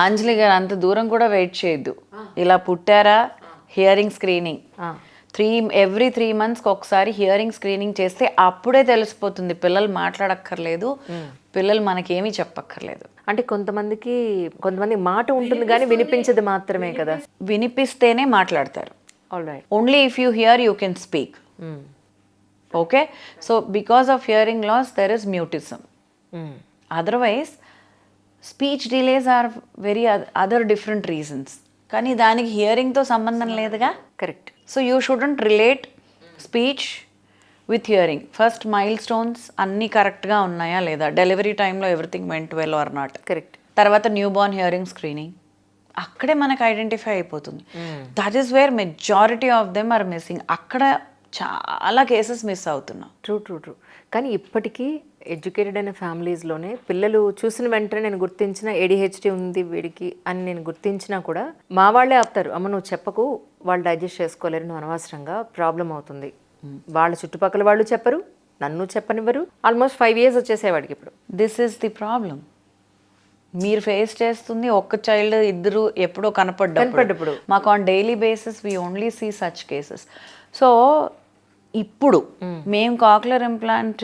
అంజలి గారు అంత దూరం కూడా వెయిట్ చేయొద్దు. ఇలా పుట్టారా హియరింగ్ స్క్రీనింగ్ ఎవ్రీ 3 monthsకి ఒకసారి హియరింగ్ స్క్రీనింగ్ చేస్తే అప్పుడే తెలిసిపోతుంది. పిల్లలు మాట్లాడక్కర్లేదు, పిల్లలు మనకేమీ చెప్పక్కర్లేదు. అంటే కొంతమంది మాట ఉంటుంది కానీ వినిపించదు మాత్రమే కదా. వినిపిస్తేనే మాట్లాడతారు. Alright. Only if you hear you can speak. Okay, so because of hearing loss there is mutism. Otherwise speech delays are very other different reasons. కానీ దానికి హియరింగ్తో సంబంధం లేదుగా. Correct. So you shouldn't relate speech with hearing. First milestones అన్నీ కరెక్ట్గా ఉన్నాయా లేదా, delivery టైంలో everything went well or not. Correct. తర్వాత న్యూ బోర్న్ హియరింగ్ స్క్రీనింగ్ అక్కడే మనకు ఐడెంటిఫై అయిపోతుంది. That is where majority of them are missing. అక్కడ చాలా కేసెస్ మిస్ అవుతున్నాం. ట్రూ. కానీ ఇప్పటికీ ఎడ్యుకేటెడ్ అయిన ఫ్యామిలీస్లోనే పిల్లలు చూసిన వెంటనే నేను గుర్తించిన ADHD ఉంది వీడికి అని నేను గుర్తించినా కూడా మా వాళ్ళే ఆపుతారు. అమ్మ నువ్వు చెప్పకు, వాళ్ళు డైజెస్ట్ చేసుకోలేరు, నువ్వు అనవసరంగా ప్రాబ్లం అవుతుంది. వాళ్ళ చుట్టుపక్కల వాళ్ళు చెప్పరు, నన్ను చెప్పనివ్వరు. ఆల్మోస్ట్ 5 years వచ్చేసేవాడికి ఇప్పుడు. This is the problem. మీరు ఫేస్ చేస్తుంది ఒక్క చైల్డ్, ఇద్దరు ఎప్పుడో కనపడ్డప్పుడు. మాకు on daily basis we only see such cases. So ఇప్పుడు మేము కాక్లర్ ఇంప్లాంట్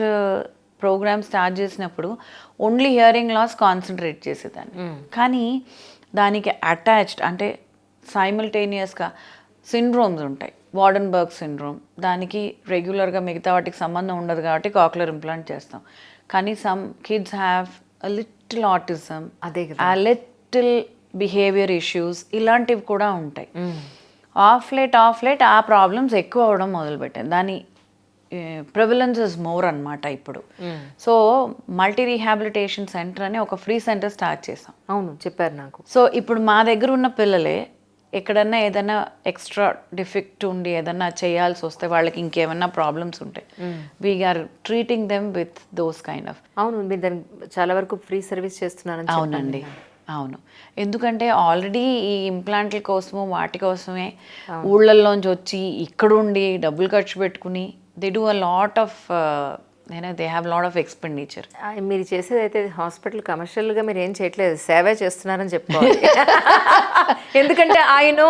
ప్రోగ్రామ్ స్టార్ట్ చేసినప్పుడు ఓన్లీ హియరింగ్ లాస్ కాన్సన్ట్రేట్ చేసేదాన్ని. కానీ దానికి అటాచ్డ్ అంటే సైమల్టేనియస్గా సిండ్రోమ్స్ ఉంటాయి. వార్డెన్బర్గ్ సిండ్రోమ్, దానికి రెగ్యులర్గా మిగతా వాటికి సంబంధం ఉండదు కాబట్టి కాక్లర్ ఇంప్లాంట్ చేస్తాం. కానీ some kids have a little autism, అదే ఆ లిటిల్ బిహేవియర్ ఇష్యూస్, ఇలాంటివి కూడా ఉంటాయి. ఆఫ్ లేట్ ఆ ప్రాబ్లమ్స్ ఎక్కువ అవ్వడం మొదలుపెట్టాను. దాని ప్రివిలెన్స్ ఇస్ మోర్ అనమాట ఇప్పుడు. సో మల్టీ రీహాబిలిటేషన్ సెంటర్ అని ఒక ఫ్రీ సెంటర్ స్టార్ట్ చేసాం. అవును, చెప్పారు నాకు. సో ఇప్పుడు మా దగ్గర ఉన్న పిల్లలే ఎక్కడన్నా ఏదైనా ఎక్స్ట్రా డిఫెక్ట్ ఉండి ఏదన్నా చేయాల్సి వస్తే, వాళ్ళకి ఇంకేమన్నా ప్రాబ్లమ్స్ ఉంటాయి, we are treating them with those kind of. అవును, మీరు దానికి చాలా వరకు ఫ్రీ సర్వీస్ చేస్తున్నారని. అవునండి, అవును. ఎందుకంటే ఆల్రెడీ ఈ ఇంప్లాంట్ల కోసము వాటి కోసమే ఊళ్ళల్లోంచి వచ్చి ఇక్కడుండి డబ్బులు ఖర్చు పెట్టుకుని they do a lot of they have lot of expenditure. మీరు చేసేది అయితే హాస్పిటల్ కమర్షియల్గా మీరు ఏం చేయట్లేదు, సేవే చేస్తున్నారని చెప్పుకోవాలి. ఎందుకంటే ఆయన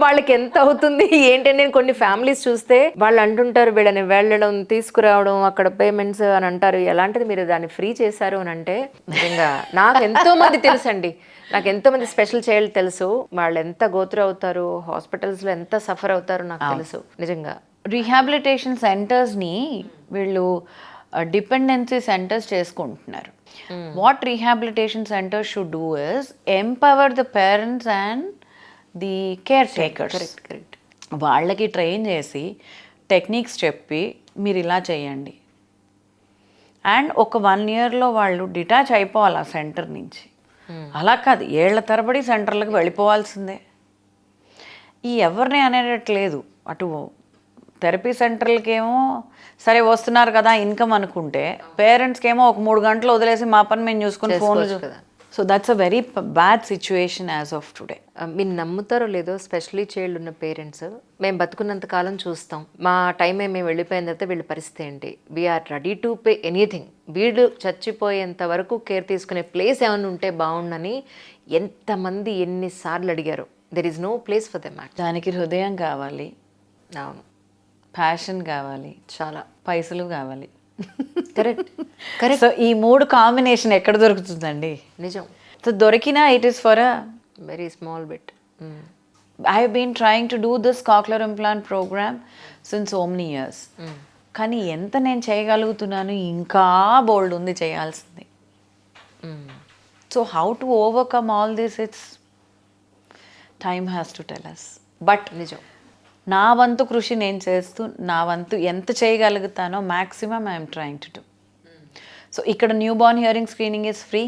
వాళ్ళకి ఎంత అవుతుంది ఏంటంటే, నేను కొన్ని ఫ్యామిలీస్ చూస్తే వాళ్ళు అంటుంటారు వీళ్ళని వెళ్ళడం తీసుకురావడం అక్కడ పేమెంట్స్ అని అంటారు. ఎలాంటిది మీరు దాన్ని ఫ్రీ చేశారు అని అంటే, నిజంగా నాకు ఎంతో మంది తెలుసండి. నాకు ఎంతో మంది స్పెషల్ చైల్డ్ తెలుసు, వాళ్ళు ఎంత గోత్రు అవుతారు, హాస్పిటల్స్లో ఎంత సఫర్ అవుతారో నాకు తెలుసు నిజంగా. రీహాబిలిటేషన్ సెంటర్స్ని వీళ్ళు డిపెండెన్సీ సెంటర్స్ చేసుకుంటున్నారు. What rehabilitation centers should do is empower the parents and the caretakers. Correct. వాళ్ళకి ట్రైన్ చేసి టెక్నిక్స్ చెప్పి మీరు ఇలా చేయండి, అండ్ ఒక 1 yearలో వాళ్ళు డిటాచ్ అయిపోవాలి ఆ సెంటర్ నుంచి. అలా కాదు, ఏళ్ల తరబడి సెంటర్లకు వెళ్ళిపోవాల్సిందే. ఈ ఎవరిని అనేటట్లేదు. అటు థెరపీ సెంటర్లకేమో సరే వస్తున్నారు కదా ఇన్కమ్ అనుకుంటే, పేరెంట్స్కి ఏమో ఒక 3 గంటలు వదిలేసి మా పని మేము చూసుకుని ఫోన్లు కదా. So that's a very bad situation as of today. మీరు నమ్ముతారో లేదో, స్పెషలీ చైల్డ్ ఉన్న పేరెంట్స్ మేము బతుకున్నంత కాలం చూస్తాం, మా టైం మేము వెళ్ళిపోయిన తర్వాత వీళ్ళ పరిస్థితి ఏంటి, we are ready to pay anything, వీళ్ళు చచ్చిపోయేంత వరకు కేర్ తీసుకునే ప్లేస్ ఏమైనా ఉంటే బాగుండని ఎంతమంది ఎన్నిసార్లు అడిగారు. There is no place for them. దానికి హృదయం కావాలి, అవును, ప్యాషన్ కావాలి, చాలా పైసలు కావాలి. కరెక్ట్. సో ఈ 3 కాంబినేషన్ ఎక్కడ దొరుకుతుందండి? నిజం. సో దొరికినా it is for a very small bit. I have been trying to do this cochlear implant program since so many years. కానీ ఎంత నేను చేయగలుగుతున్నాను, ఇంకా బోల్డ్ ఉంది చేయాల్సింది. So how to overcome all this, it's time has to tell us. But నిజం, నా వంతు కృషి నేను చేస్తూ, నా వంతు ఎంత చేయగలుగుతానో maximum I'm trying to do. So ఇక్కడ new Born hearing screening is free.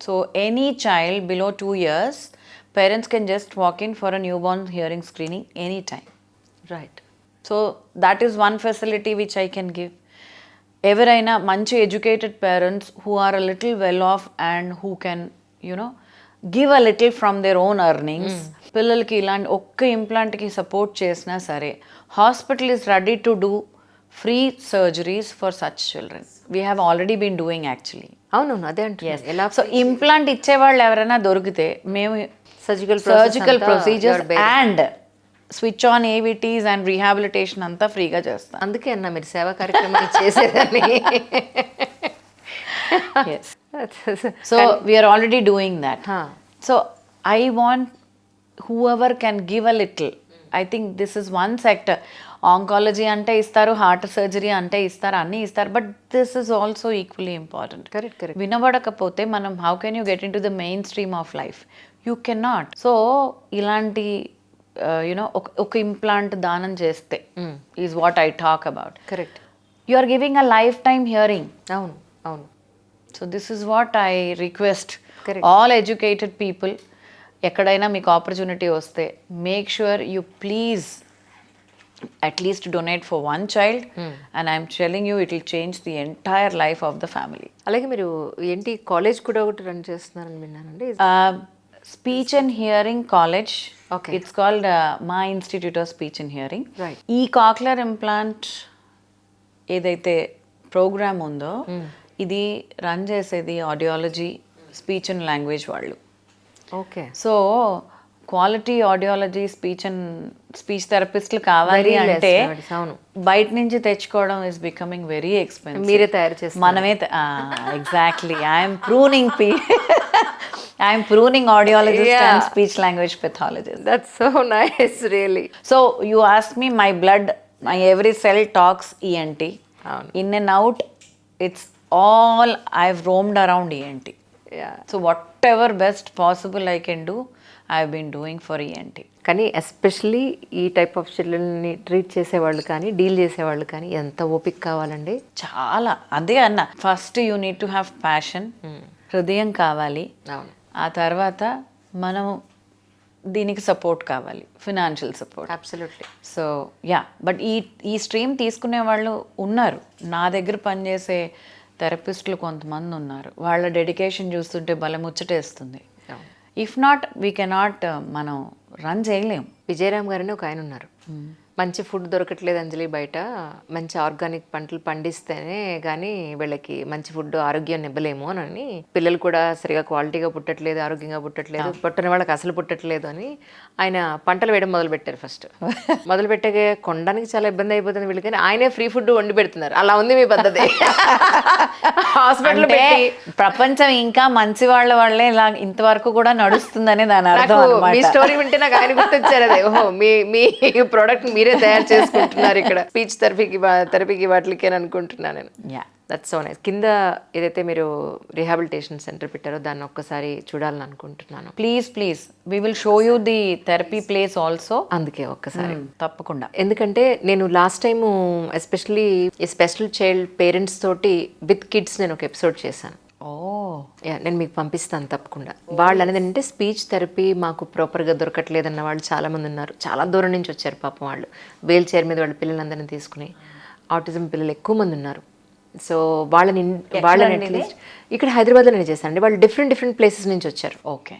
So any child below 2 years parents can just walk in for a new Born hearing screening any time. Right. So that is one facility which I can give. ఎవరైనా మంచి educated parents who are a little well off and who can give a little from their own earnings, పిల్లలకి ఇలాంటి ఒక్క ఇంప్లాంట్కి support చేసినా సరే, hospital is ready to do free surgeries for such children. We have already been doing actually. అవునవును, అదే అంటున్నాను. ఎలా సో ఇంప్లాంట్ ఇచ్చేవాళ్ళు ఎవరైనా దొరికితే మేము surgical procedures and switch on AVTs and rehabilitation అంతా ఫ్రీగా చేస్తాం. అందుకే అన్న మీరు సేవా కార్యక్రమాలు చేసేదని. So we are already doing that. So I want whoever can give a little. I think this is one sector. Oncology అంటే ఇస్తారు, హార్ట్ సర్జరీ అంటే ఇస్తారు, అన్నీ ఇస్తారు, but this is also equally important. Correct. వినబడకపోతే మనం how can you get into the mainstream of life? You can not. So ఇలాంటి you know ఒక ఇంప్లాంట్ దానం చేస్తే is what I talk about. Correct. You are giving a lifetime hearing. అవును అవును. So this is what I request Correct. All educated people. ఎక్కడైనా మీకు opportunity వస్తే make sure you please at least donate for one child, and I'm telling you it will change the entire life of the family. అలాగే మీరు ఏంటి college కూడా ఒకటి run చేస్తున్నారని విన్నానండి. Speech and hearing college. Okay. It's called Maa institute of speech and hearing. Right. ఈ cochlear implant ఏదైతే programme ఉందో ఇది రన్ చేసేది ఆడియాలజీ, స్పీచ్ అండ్ లాంగ్వేజ్ వాళ్ళు. Okay. So quality audiology, speech థెరపిస్ట్లు కావాలి అంటే అవును, బయట నుంచి తెచ్చుకోవడం ఇస్ బికమింగ్ వెరీ ఎక్స్పెన్సివ్. మీరే తయారు చేస్తారు. మనమే exactly. I'm pruning audiologist and speech language pathologist. That's so nice really. So you ask me, my blood, my every cell talks ENT. In and out it's all I've roamed around ENT. So whatever best possible I can do, I've been doing for ENT. కానీ especially ఈ type of చిల్డ్రన్ని treat చేసేవాళ్ళు కానీ deal చేసేవాళ్ళు కానీ ఎంత ఓపిక కావాలండి. చాలా. అదే అన్న, first you need to have passion, హృదయం కావాలి. అవును. ఆ తర్వాత మనం దీనికి సపోర్ట్ కావాలి, financial support. Absolutely. So yeah, but ఈ స్ట్రీమ్ తీసుకునే వాళ్ళు ఉన్నారు. నా దగ్గర పనిచేసే థెరపిస్టులు కొంతమంది ఉన్నారు. వాళ్ళ డెడికేషన్ చూస్తుంటే బలముచ్చటేస్తుంది. ఇఫ్ నాట్ వీ కెనాట్ మనం రన్ చేయలేం. విజయరామ్ గారని ఒక ఆయన ఉన్నారు. మంచి ఫుడ్ దొరకట్లేదు అంజలి బయట, మంచి ఆర్గానిక్ పంటలు పండిస్తేనే కానీ వీళ్ళకి మంచి ఫుడ్ ఆరోగ్యాన్ని ఇవ్వలేము అని, పిల్లలు కూడా సరిగా క్వాలిటీగా పుట్టట్లేదు, ఆరోగ్యంగా పుట్టట్లేదు, పుట్టిన వాళ్ళకి అసలు పుట్టట్లేదు అని ఆయన పంటలు వేయడం మొదలుపెట్టారు. ఫస్ట్ మొదలుపెట్టాక కొనడానికి చాలా ఇబ్బంది అయిపోతుంది వీళ్ళకి, కానీ ఆయనే ఫ్రీ ఫుడ్ వండి పెడుతున్నారు. అలా ఉంది మీ పద్ధతి. హాస్పిటల్ పెట్టి ప్రపంచం ఇంకా మంచి వాళ్ళే ఇలా ఇంతవరకు కూడా నడుస్తుందని దాని అర్థం. మీ స్టోరీ వింటే నాకు ఆయన గుర్తొచ్చారు. అదే, ఓహో మీ ప్రోడక్ట్ మీరే తయారు చేసుకుంటున్నారు ఇక్కడ స్పీచ్ థెరపీకి వాటికి అని అనుకుంటున్నాను నేను. That's so nice. కింద ఏదైతే మీరు రీహాబిలిటేషన్ సెంటర్ పెట్టారో దాన్ని ఒక్కసారి చూడాలని అనుకుంటున్నాను. Please we will show you the therapy place also. అందుకే ఒక్కసారి తప్పకుండా. ఎందుకంటే నేను last time especially special child parents తోటి విత్ కిడ్స్ నేను ఒక ఎపిసోడ్ చేశాను. నేను మీకు పంపిస్తాను తప్పకుండా. వాళ్ళు అనేది ఏంటంటే స్పీచ్ థెరపీ మాకు ప్రాపర్గా దొరకట్లేదన్న వాళ్ళు చాలామంది ఉన్నారు. చాలా దూరం నుంచి వచ్చారు పాపం. వాళ్ళు వీల్ చైర్ మీద వాళ్ళ పిల్లలందరినీ తీసుకుని, ఆటిజం పిల్లలు ఎక్కువ మంది ఉన్నారు. సో వాళ్ళని అట్లీస్ట్ ఇక్కడ హైదరాబాద్లో నేను చేశాను అండి. వాళ్ళు డిఫరెంట్ ప్లేసెస్ నుంచి వచ్చారు. ఓకే.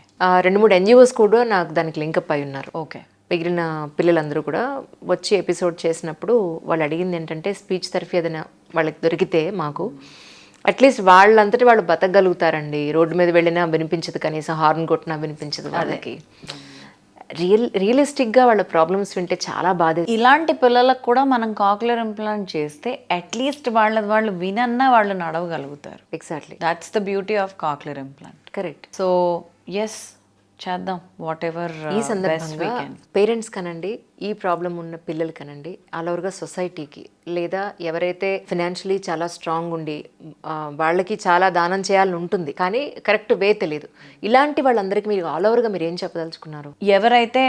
2-3 NGOs కూడా నాకు దానికి లింకప్ అయి ఉన్నారు. ఓకే. మిగిలిన పిల్లలందరూ కూడా వచ్చి ఎపిసోడ్ చేసినప్పుడు వాళ్ళు అడిగింది ఏంటంటే స్పీచ్ థెరపీ ఏదైనా వాళ్ళకి దొరికితే మాకు అట్లీస్ట్ వాళ్ళంతటి వాళ్ళు బతకగలుగుతారండి. రోడ్డు మీద వెళ్ళినా వినిపించదు, కనీసం హార్న్ కొట్టినా వినిపించదు వాళ్ళకి. రియలిస్టిక్గా వాళ్ళ ప్రాబ్లమ్స్ వింటే చాలా బాధ. ఇలాంటి పిల్లలకు కూడా మనం కాక్యులర్ ఇంప్లాంట్ చేస్తే అట్లీస్ట్ వాళ్ళు వినన్నా వాళ్ళు నడవగలుగుతారు. Exactly. That's the beauty of cochlear implant. Correct. So yes, చేద్దాం వాట్ ఎవర్. ఈ సందర్భంగా పేరెంట్స్ కనండి, ఈ ప్రాబ్లం ఉన్న పిల్లలు కనండి, ఆల్ ఓవర్గా సొసైటీకి, లేదా ఎవరైతే ఫినాన్షియలీ చాలా స్ట్రాంగ్ ఉండి వాళ్ళకి చాలా దానం చేయాలని ఉంటుంది కానీ కరెక్ట్ వే తెలియదు, ఇలాంటి వాళ్ళందరికీ మీరు ఆల్ ఓవర్గా మీరు ఏం చెప్పదలుచుకున్నారు? ఎవరైతే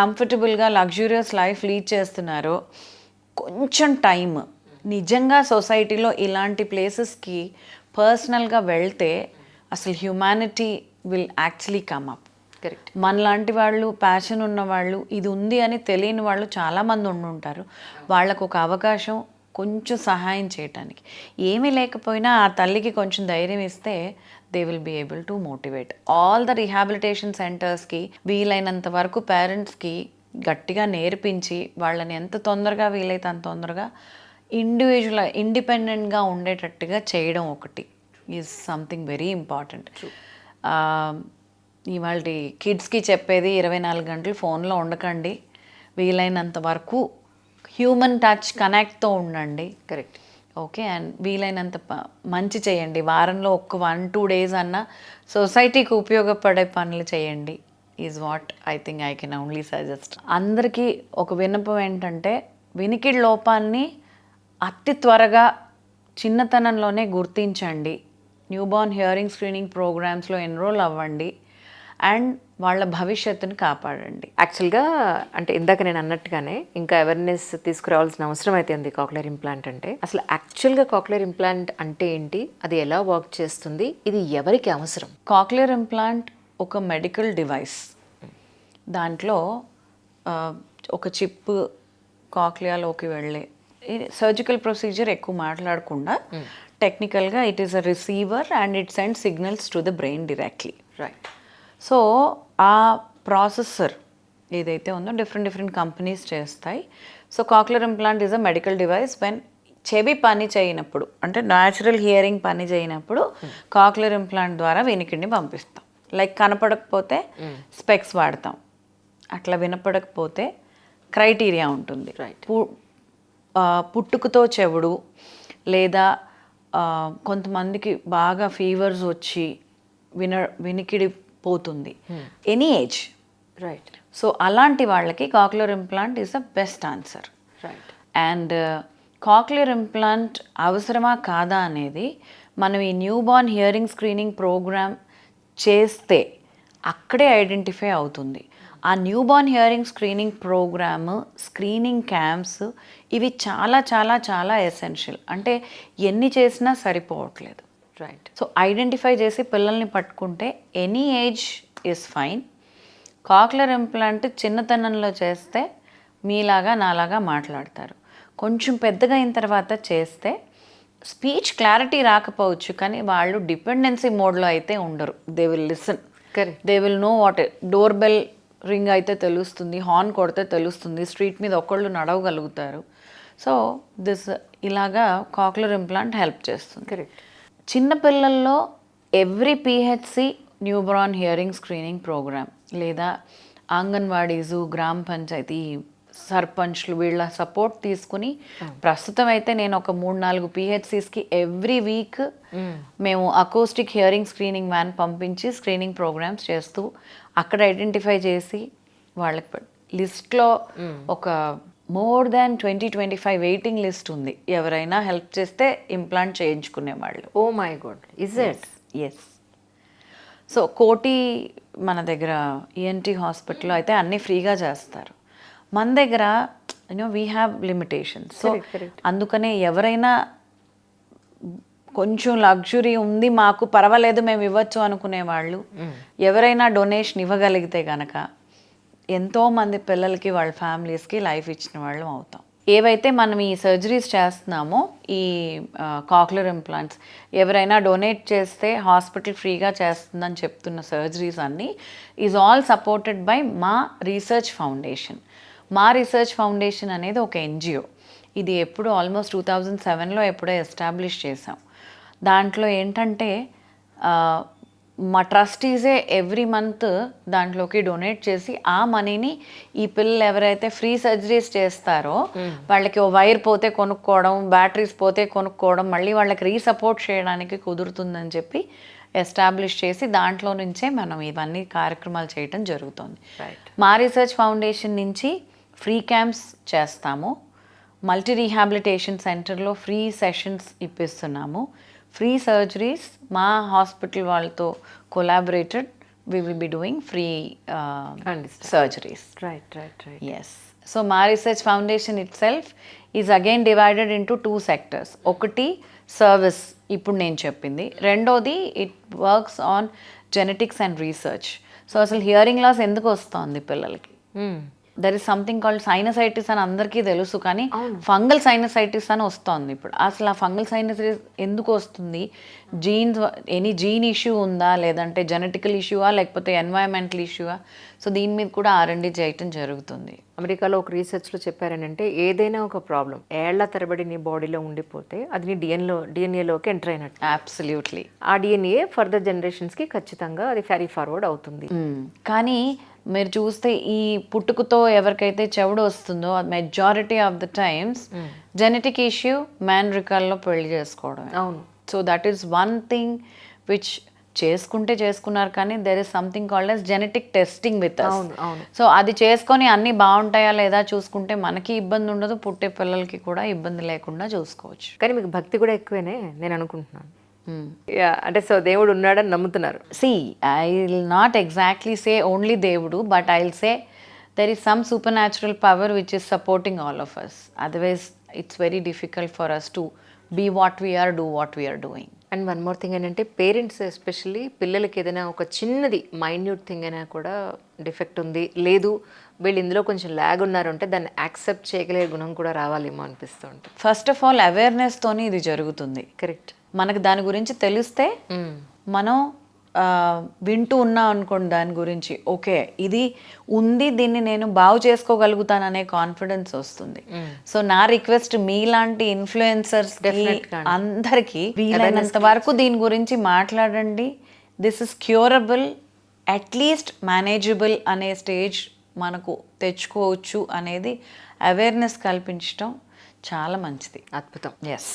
కంఫర్టబుల్గా లగ్జూరియస్ లైఫ్ లీడ్ చేస్తున్నారో కొంచెం టైం నిజంగా సొసైటీలో ఇలాంటి ప్లేసెస్కి పర్సనల్గా వెళ్తే అసలు humanity will actually come up. Correct. మనలాంటి వాళ్ళు, ప్యాషన్ ఉన్న వాళ్ళు, ఇది ఉంది అని తెలియని వాళ్ళు చాలామంది ఉండుంటారు. వాళ్ళకు ఒక అవకాశం, కొంచెం సహాయం చేయటానికి. ఏమీ లేకపోయినా ఆ తల్లికి కొంచెం ధైర్యం ఇస్తే they will be able to motivate. All the rehabilitation సెంటర్స్కి వీలైనంత వరకు పేరెంట్స్కి గట్టిగా నేర్పించి వాళ్ళని ఎంత తొందరగా వీలైతే అంత తొందరగా ఇండిపెండెంట్గా ఉండేటట్టుగా చేయడం ఒకటి. Is something very important. ఇవాళ కిడ్స్కి చెప్పేది 24 గంటలు ఫోన్లో ఉండకండి, వీలైనంత వరకు హ్యూమన్ టచ్ కనెక్ట్తో ఉండండి. కరెక్ట్. ఓకే, అండ్ వీలైనంత మంచి చేయండి. వారంలో ఒక 1-2 డేస్ అన్నా సొసైటీకి ఉపయోగపడే పనులు చేయండి is what I think I can only suggest. అందరికీ ఒక విన్నపం ఏంటంటే, వినికిడి లోపాన్ని అతి త్వరగా చిన్నతనంలోనే గుర్తించండి. న్యూబార్న్ హియరింగ్ స్క్రీనింగ్ ప్రోగ్రామ్స్లో ఎన్రోల్ అవ్వండి అండ్ వాళ్ళ భవిష్యత్తుని కాపాడండి. యాక్చువల్గా అంటే ఇందాక నేను అన్నట్టుగానే ఇంకా అవేర్నెస్ తీసుకురావాల్సిన అవసరం అయితే ఉంది కాక్లియర్ ఇంప్లాంట్ అంటే. అసలు యాక్చువల్గా కాక్లియర్ ఇంప్లాంట్ అంటే ఏంటి, అది ఎలా వర్క్ చేస్తుంది, ఇది ఎవరికి అవసరం? కాక్లియర్ ఇంప్లాంట్ ఒక మెడికల్ డివైస్. దాంట్లో ఒక చిప్ కాక్లియాలోకి వెళ్ళే సర్జికల్ ప్రొసీజర్ ఎక్కువ మాట్లాడకుండా టెక్నికల్గా it is a receiver and it send signals to the brain directly. Right. So ఆ ప్రాసెసర్ ఏదైతే ఉందో డిఫరెంట్ కంపెనీస్ చేస్తాయి. So cochlear implant is a medical device. When చెవి పని చేయనప్పుడు, అంటే న్యాచురల్ హియరింగ్ పని చేయనప్పుడు కాక్లియర్ ఇంప్లాంట్ ద్వారా వినికిడిని పంపిస్తాం. లైక్ కనపడకపోతే స్పెక్స్ వాడతాం, అట్లా వినపడకపోతే క్రైటీరియా ఉంటుంది. రైట్. పుట్టుకతో చెవుడు, లేదా కొంతమందికి బాగా ఫీవర్స్ వచ్చి వినికిడి పోతుంది, ఎనీ ఏజ్. రైట్. సో అలాంటి వాళ్ళకి cochlear implant is the best answer. Right. And cochlear implant అవసరమా కాదా అనేది మనం ఈ న్యూబార్న్ హియరింగ్ స్క్రీనింగ్ ప్రోగ్రామ్ చేస్తే అక్కడే ఐడెంటిఫై అవుతుంది. ఆ newborn hearing screening program, screening camps ఇవి చాలా చాలా చాలా ఎసెన్షియల్. అంటే ఎన్ని చేసినా సరిపోవట్లేదు. రైట్. సో ఐడెంటిఫై చేసి పిల్లల్ని పట్టుకుంటే any age is fine. Cochlear implant చిన్నతనంలో చేస్తే మీలాగా నాలాగా మాట్లాడతారు. కొంచెం పెద్దగా అయిన తర్వాత చేస్తే స్పీచ్ క్లారిటీ రాకపోవచ్చు, కానీ వాళ్ళు డిపెండెన్సీ మోడ్లో అయితే ఉండరు. They will listen. Correct. They will know what. Door bell ring అయితే తెలుస్తుంది, హార్న్ కొడితే తెలుస్తుంది, స్ట్రీట్ మీద ఒకళ్ళు నడవగలుగుతారు. సో ఇలాగా కాక్లియర్ ఇంప్లాంట్ హెల్ప్ చేస్తుంది. కరెక్ట్. చిన్నపిల్లల్లో every PHC newborn hearing screening program, లేదా అంగన్వాడీసు, గ్రామ పంచాయతీ సర్పంచ్లు వీళ్ళ సపోర్ట్ తీసుకుని ప్రస్తుతం అయితే నేను ఒక 3-4 పిహెచ్సిస్కి ఎవ్రీ వీక్ మేము అకోస్టిక్ హియరింగ్ స్క్రీనింగ్ వ్యాన్ పంపించి స్క్రీనింగ్ ప్రోగ్రామ్స్ చేస్తూ అక్కడ ఐడెంటిఫై చేసి వాళ్ళకి లిస్ట్లో ఒక మోర్ దాన్ 20-25 వెయిటింగ్ లిస్ట్ ఉంది. ఎవరైనా హెల్ప్ చేస్తే ఇంప్లాంట్ చేయించుకునే వాళ్ళు. Oh my God, is it? Yes. So కోటి మన దగ్గర ఈఎన్టీ హాస్పిటల్లో అయితే అన్నీ ఫ్రీగా చేస్తారు. మన దగ్గర వీ హ్యావ్ లిమిటేషన్స్. సో అందుకనే ఎవరైనా కొంచెం లగ్జరీ ఉంది మాకు పర్వాలేదు మేము ఇవ్వచ్చు అనుకునే వాళ్ళు ఎవరైనా డొనేషన్ ఇవ్వగలిగితే కనుక ఎంతోమంది పిల్లలకి వాళ్ళ ఫ్యామిలీస్కి లైఫ్ ఇచ్చిన వాళ్ళం అవుతాం. ఏవైతే మనం ఈ సర్జరీస్ చేస్తున్నామో ఈ కాక్లియర్ ఇంప్లాంట్స్ ఎవరైనా డొనేట్ చేస్తే హాస్పిటల్ ఫ్రీగా చేస్తుందని చెప్తున్న సర్జరీస్ అన్నీ ఈజ్ ఆల్ సపోర్టెడ్ బై మా రీసెర్చ్ ఫౌండేషన్. మా రీసెర్చ్ ఫౌండేషన్ అనేది ఒక ఎన్జిఓ. ఇది ఎప్పుడు ఆల్మోస్ట్ 2007లో ఎప్పుడో ఎస్టాబ్లిష్ చేసాం. దాంట్లో ఏంటంటే మా ట్రస్టీసే ఎవ్రీ మంత్ దాంట్లోకి డొనేట్ చేసి ఆ మనీని ఈ పిల్లలు ఎవరైతే ఫ్రీ సర్జరీస్ చేస్తారో వాళ్ళకి ఓ వైర్ పోతే కొనుక్కోవడం, బ్యాటరీస్ పోతే కొనుక్కోవడం, మళ్ళీ వాళ్ళకి రీసపోర్ట్ చేయడానికి కుదురుతుందని చెప్పి ఎస్టాబ్లిష్ చేసి దాంట్లో నుంచే మనం ఇవన్నీ కార్యక్రమాలు చేయటం జరుగుతుంది. మా రీసెర్చ్ ఫౌండేషన్ నుంచి ఫ్రీ క్యాంప్స్ చేస్తాము, మల్టీ రీహాబిలిటేషన్ సెంటర్లో ఫ్రీ సెషన్స్ ఇప్పిస్తున్నాము, ఫ్రీ సర్జరీస్ మా హాస్పిటల్ వాళ్ళతో collaborated we will be doing free surgeries. Right. Yes. So మా research foundation itself is again divided into 2 sectors. ఒకటి సర్వీస్, ఇప్పుడు నేను చెప్పింది. రెండోది it works on genetics and research. So అసలు hearing loss ఎందుకు వస్తుంది పిల్లలకి? There is something called sinusitis అని అందరికీ తెలుసు, కానీ ఫంగల్ సైనసైటిస్ అని వస్తుంది ఇప్పుడు. అసలు ఆ ఫంగల్ సైనసైటిస్ ఎందుకు వస్తుంది? ఎనీ జీన్ ఇష్యూ ఉందా, లేదంటే జెనెటికల్ ఇష్యూవా, లేకపోతే ఎన్వైరన్మెంటల్ ఇష్యూవా? సో దీని మీద కూడా R&D చేయటం జరుగుతుంది. అమెరికాలో ఒక రీసెర్చ్లో చెప్పారనంటే ఏదైనా ఒక ప్రాబ్లం ఏళ్ల తరబడి నీ బాడీలో ఉండిపోతే అది నీ డిఎన్ఏలోకి ఎంటర్ అయినట్టు. అబ్సల్యూట్లీ. ఆ డిఎన్ఏ ఫర్దర్ జనరేషన్స్కి ఖచ్చితంగా అది క్యారీ ఫార్వర్డ్ అవుతుంది. కానీ మీరు చూస్తే ఈ పుట్టుకతో ఎవరికైతే చెవుడు వస్తుందో majority of the times genetic issue మ్యాన్రికాల్లో పెళ్లి చేసుకోవడం. అవును. So that is one thing which చేసుకున్నారు, కానీ there is something called as genetic testing with us. అవును, అవును. సో అది చేసుకొని అన్నీ బాగుంటాయా లేదా చూసుకుంటే మనకి ఇబ్బంది ఉండదు, పుట్టే పిల్లలకి కూడా ఇబ్బంది లేకుండా చూసుకోవచ్చు. కానీ మీకు భక్తి కూడా ఎక్కువేనే నేను అనుకుంటున్నాను. అంటే సో దేవుడు ఉన్నాడని నమ్ముతున్నారు. See, I will not exactly say only Devudu, but I'll say there is some supernatural power which is supporting all of us. Otherwise, it's very difficult for us to be what we are, do what we are doing. And one more thing ఏంటంటే parents especially పిల్లలకి ఏదైనా ఒక చిన్నది minute thing అయినా కూడా defect ఉంది, లేదు వీళ్ళు ఇందులో కొంచెం ల్యాగ్ ఉన్నారు అంటే దాన్ని యాక్సెప్ట్ చేయగలిగే గుణం కూడా రావాలేమో అనిపిస్తూ ఉంటుంది. ఫస్ట్ ఆఫ్ ఆల్ అవేర్నెస్తోని ఇది జరుగుతుంది. కరెక్ట్. మనకు దాని గురించి తెలిస్తే మనం వింటూ ఉన్నాం అనుకోండి దాని గురించి, ఓకే ఇది ఉంది, దీన్ని నేను బాగు చేసుకోగలుగుతాననే కాన్ఫిడెన్స్ వస్తుంది. సో నా రిక్వెస్ట్ మీలాంటి ఇన్ఫ్లుయెన్సర్స్ అందరికీ వీలైనంత వరకు దీని గురించి మాట్లాడండి. This is curable, at least manageable అనే స్టేజ్ మనకు తెచ్చుకోవచ్చు అనేది అవేర్నెస్ కల్పించడం చాలా మంచిది. అద్భుతం. ఎస్.